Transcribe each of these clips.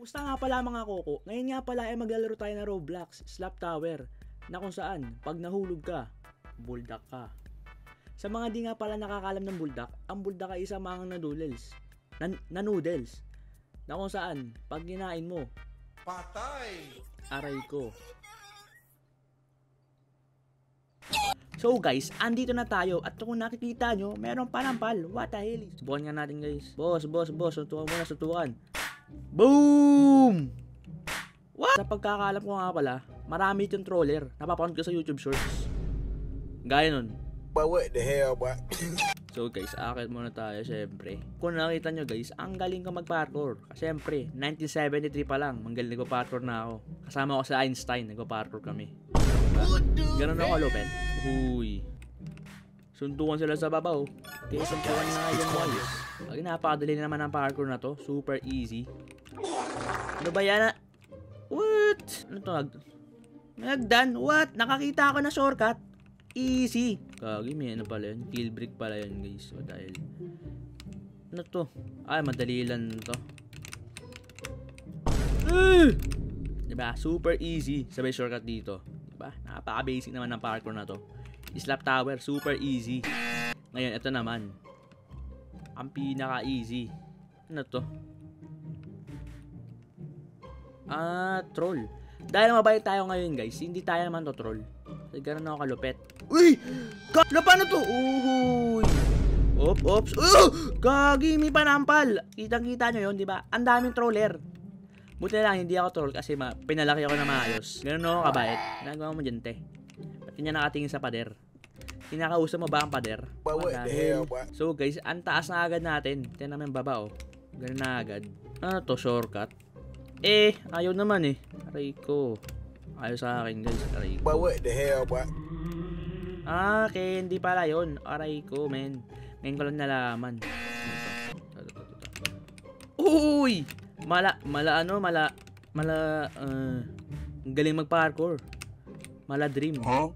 Musta nga pala mga koko, ngayon nga pala ay maglalaro tayo ng Roblox Slap Tower na kung saan pag nahulog ka, buldak ka. Sa mga di nga pala nakakalam ng buldak, ang buldak ay isang mga noodles na kung saan pag kinain mo, patay! Aray ko. So guys, andito na tayo at kung nakikita nyo, meron panampal. What the hell? Subukan nga natin guys. Boss, suntukan muna, suntukan. Boom! What? Sa pagkakalam ko nga pala, marami itong troller. Napapanood ko sa YouTube Shorts. Gaya nun. But what the hell, boy? So guys, akit muna tayo syempre. Kung nakita nyo guys, ang galing ko mag-parkour. Syempre, 1973 pa lang, manggaling nagpa-parkour na ako. Kasama ko sa Einstein, nagpa-parkour kami. Ganun ako lupet. Huy. Suntukan sila sa babaw. Kaya suntukan na nga yung boys. Pag napakadali naman ang parkour na to. Super easy. Ano ba yan? What? Ano to? Nagdan? What? Nakakita ako na shortcut. Easy. Kagi, may ano pala yun. Kill brick pala yun guys. So dahil. Ano to? Ay, madali lang to. Diba? Super easy. Sabay shortcut dito. Diba? Napaka-basic naman ng parkour na to. Slap Tower, super easy. Ngayon, ito naman. Ang pinaka-easy. Ano to? Troll. Dahil mabait tayo ngayon, guys, hindi tayo naman to troll. Kasi gano'n ako kalupet. Uy! Paano to? Uy! Oops. Gagi, may panampal. Kitang-kita nyo yun, di ba? Ang daming troller. Buti lang, hindi ako troll kasi pinalaki ako na maayos. Ganun ako kabait. Nagawa mo dyan, te. Pati niya nakatingin sa pader. Kinakausap mo ba ang pader? So guys, ang taas na agad natin. Tignan naman baba, oh. Ganun na agad. Ano to, shortcut? Ayaw naman eh. Aray ko. Ayaw sa akin guys. Aray ko. But what the hell, boy? Okay, hindi pala yun. Aray ko, men. Ngayon ko lang nalaman. Uy! Galing mag-parkour. Dream. Huh?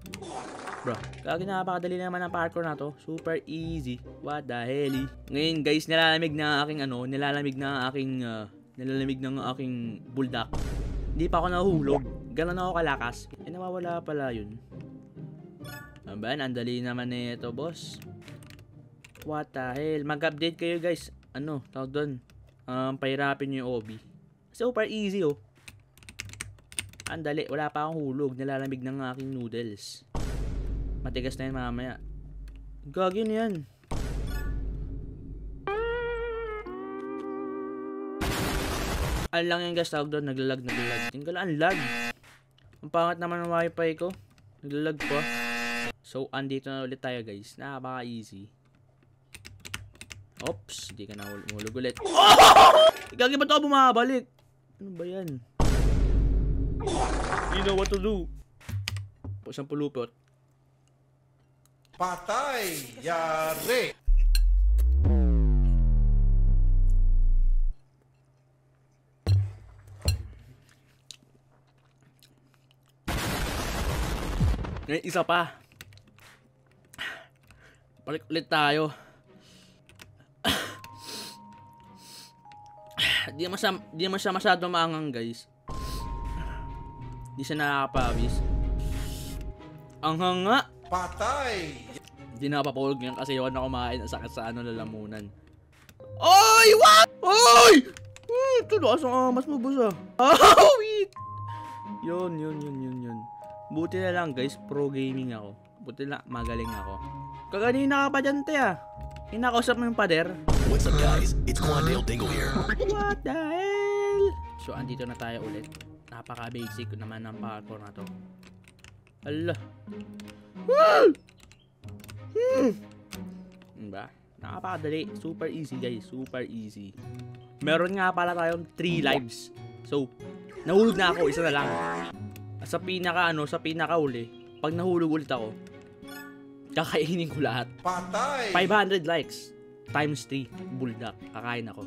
Bro, kaya napakadali naman ang parkour na to. Super easy. What the hell? Ngayon guys, nilalamig ng aking buldak. Hindi pa ako nahulog. Ganon ako kalakas. Nawawala pala yun. Aban, ang dali naman nito, boss. What the hell? Mag-update kayo guys. Tawag doon. Pahirapin nyo yung OB. Super easy, oh. Ang dali. Wala pa akong hulog. Nilalamig ng aking noodles. Matigas na yun mamaya. Gagi na yan. Ang lang yung guys, tawag doon. Naglalag. Tinggal ang lag. Ang pangat naman ng wifi ko. Naglalag pa. So, andito na ulit tayo guys. Napaka-easy. Oops, hindi ka na hulog ulit. Oh! Gagi ba ito bumabalik? Ano ba yan? You know what to do. Isang pulupot. Patay! Yari! Ngayon, isa pa. Balik ulit tayo. Di naman siya masyado maangang guys. Di siya nakakapawis. Ang hanga. Patay! Hindi nakapapulog yan kasi yun na kumain ang sakit sa lalamunan. Oy! What? Oy! Ito na asang mas mabusa. Oh, wait! Yun. Buti na lang guys, pro gaming ako. Buti na magaling ako. Kaganina ka pa dyan, te ah. Hinakausap mo yung pader. What's up guys? It's Quandale Dingle here. What the hell? So, andito na tayo ulit. Napaka-basic naman ng parkour na to. Allah. Diba? Nakapakadali. Super easy guys. Super easy. Meron nga pala tayong 3 lives. So, nahulog na ako. Isa na lang. Sa pinaka-uli, pag nahulog ulit ako, kakainin ko lahat. Patay! 500 likes. Times 3. Buldak. Kakain ako.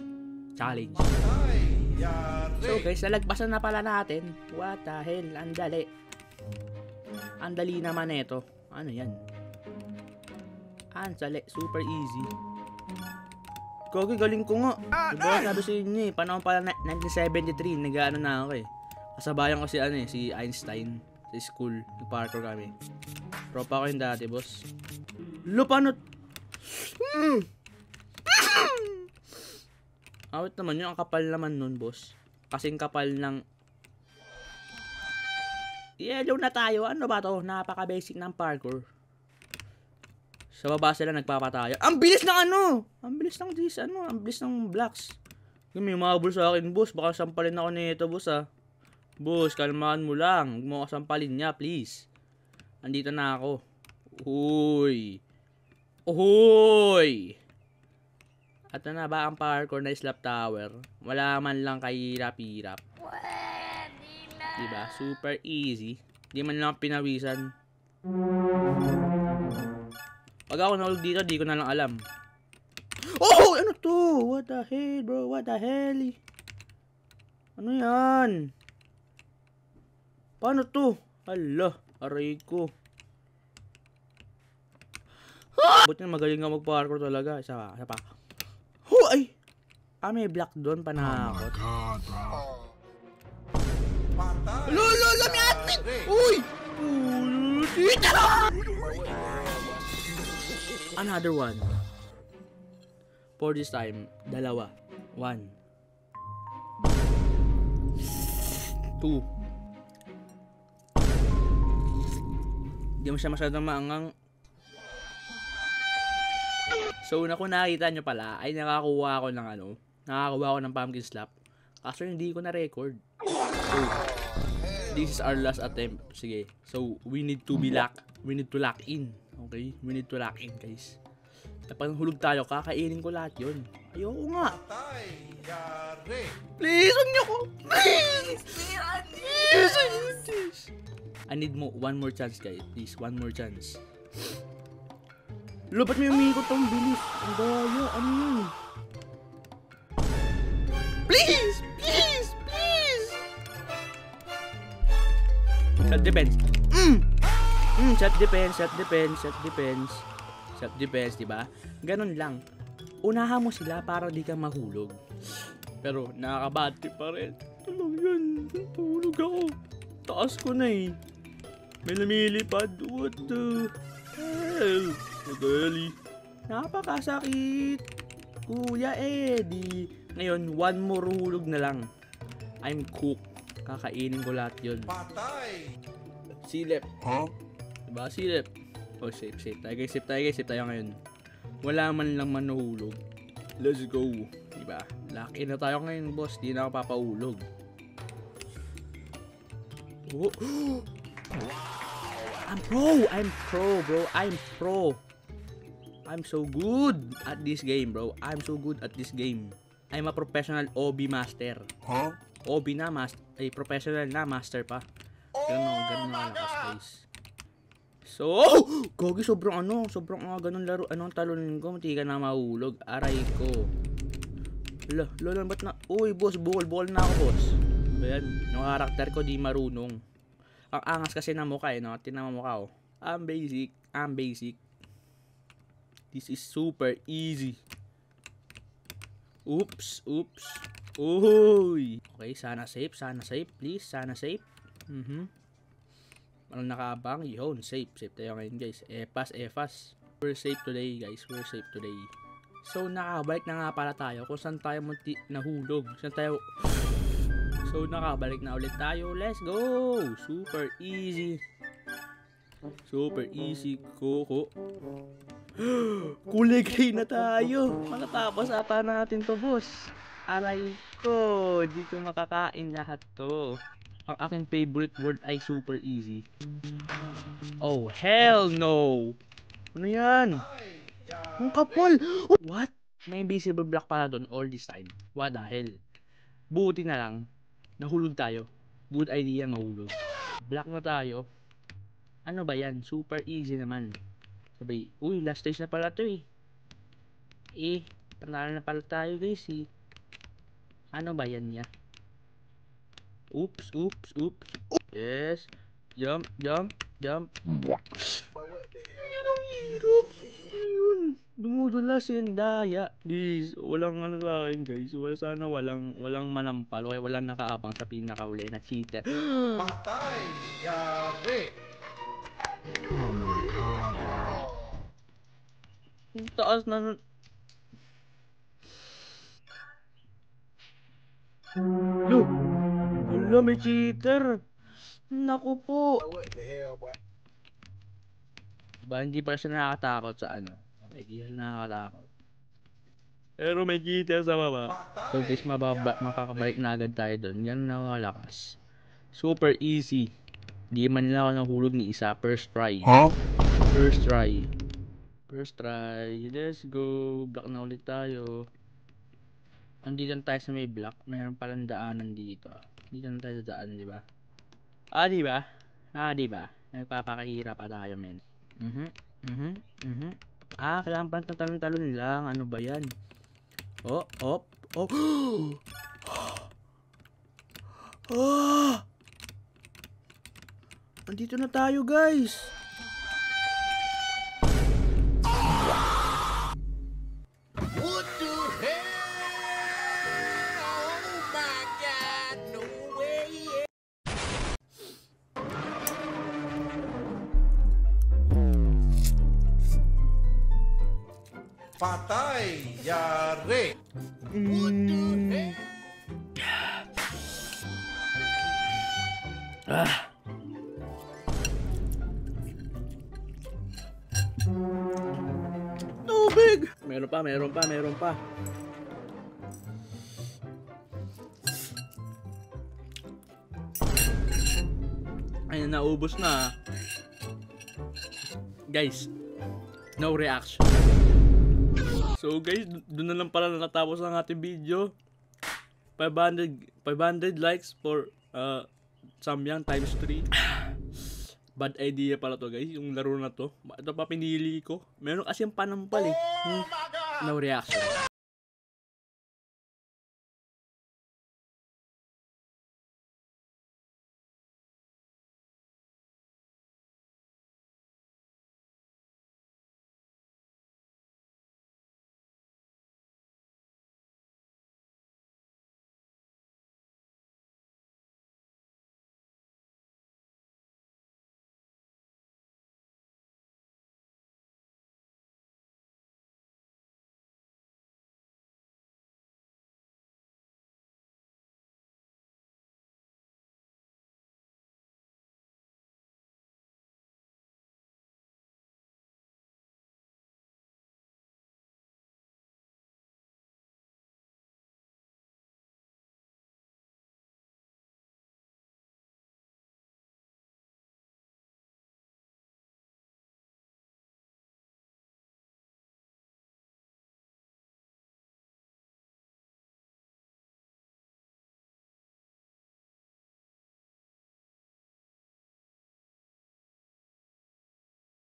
Challenge. Patay! Yari! So guys, nalagpasan na pala natin. What the hell? Ang dali. Ang dali naman ito. Ano yan? Ang dali. Super easy. Gogi, galing ko nga. Diba, sabi sa inyo eh, panahon pala 1973, nag-ano na ako eh. Kasabayan ko si ano eh, si Einstein. Sa school, nag-parkour kami. Tropa ko yun dati, boss. Lupanot! Awit naman yun, ang kapal naman nun, boss. Kasing kapal ng... Yellow na tayo, ano ba to? Napaka-basic ng parkour. Sa baba sila nagpapatayo. Ang bilis ng ano! Ang bilis ng this, ano? Ang bilis ng blocks. Yung may mabul sa akin, boss. Baka sampalin ako nito, boss, ah. Boss, kalmahan mo lang. Huwag mo kasampalin niya, please. Andito na ako. Uy! Uy! At na ba ang parkour na slap tower? Wala man lang kay hirap-hirap. Diba? Super easy. Di man lang pinawisan. Pag ako nahulog dito, di ko na lang alam. Oh! Ano to? What the hell, bro? What the hell? Ano yan? Paano to? Hala, aray ko. Buti na magaling nga mag-parkour talaga. Isa pa. Ay! May black doon, panakot. Patay. Lolo, may admin! Uy! Another one. For this time, dalawa. 1. 2. Di mo siya masyadong maangang. So, kung nakita nyo pala, ay nakakuha ako ng pumpkin slap. Kaso hindi ko na-record. So, this is our last attempt. Sige. So, we need to lock in. Okay? We need to lock in, guys. Kapag hulog tayo, kakainin ko lahat yun. Ayoko nga. Patay. Yari. Please, huwag niyo ko. Please! I need one more chance, guys. Please, one more chance. Ba't may umikot ang bilis? Ang daya, ano yun? Please! Please! Please! Self-defense. Self-defense, diba? Ganun lang. Unahan mo sila para di ka mahulog. Pero nakakabati pa rin. Tulog yan. Tulog ako. Taas ko na eh. May lumilipad. What the hell? Nagali. Napakasakit. Kuya Eddie. Ngayon, one more hulog na lang. I'm cooked. Kakainin ko lahat yun. Patay. Silip. Huh? Diba? Silip. Oh, safe. Safe tayo ngayon. Wala man lang manuhulog. Let's go. Diba? Lucky na tayo ngayon, boss. Di na ako papahulog. Oh. I'm pro, bro. I'm pro. I'm so good at this game, bro. I'm a professional OB master. Huh? OB na master. Ay, professional na master pa. Ganun na lakas, guys. So, gogi, sobrang ganun laro. Anong talunin ko? Mati ka na mahulog. Aray ko. Lolo, ba't na? Uy, boss, bukol na ako, boss. Ayan, yung karakter ko di marunong. Ang angas kasi na mukha eh, no? Tinan mo mukha, oh. I'm basic. This is super easy. Oops. Uy. Okay, sana safe, please. Sana safe. Anong nakaabang? Yun, safe tayo ngayon, guys. Efas. We're safe today, guys. So, nakabalik na nga pala tayo kung saan tayo nahulog. So, nakabalik na ulit tayo. Let's go! Super easy. Koko. Kulay gray na tayo. Makatapos ata natin to, boss. Aray ko. Di ko makakain lahat to. Ang aking favorite word ay super easy. Oh, hell no! Ano yan? Ang kapal! What? May invisible block pala doon all this time. What the hell? Buti na lang. Nahulog tayo. Good idea mahulog. Block na tayo. Ano ba yan? Super easy naman. Sabay, uy, last stage na pala to eh. Panalo na pala tayo, guys eh. Ano ba yan niya? Oops. Yes. Jump. Yan ang hirap. Yun. Dumudulas yung daya. Please, walang ano sa akin guys. Sana walang manampal. Walang nakaabang sa pinakauli na cheater. Patay. Yari. Ang taas na. Lo! Wala, may cheater. Naku po. Ba, hindi pa siya nakakatakot sa ano. Hindi siya nakakatakot. Pero may cheater sa baba. So guys, makakabalik na agad tayo doon. Yan na malakas. Super easy. Di man lang ako nahulog ni isa. First try. First try. First try. Let's go. Block na ulit tayo. Andito na tayo sa may block. Mayroon palang daanan dito. Dito na tayo sa daan, di ba? Di ba? Di ba? Nagpapakahirap pa tayo, men. Kailangan pa talon-talon lang. Ano ba yan? Oh. Andito na tayo, guys. What the hell? Oh my God, no way. Patay. Yari. Tubig! Meron pa. Ayun, naubos na. Guys, no reaction. So guys, doon na lang pala natapos ang ating video. 500 likes for Samyang times 3. Bad idea pala to guys, yung laro na to. Ito pa pinili ko. Meron kasi yung panampal eh. No reaction.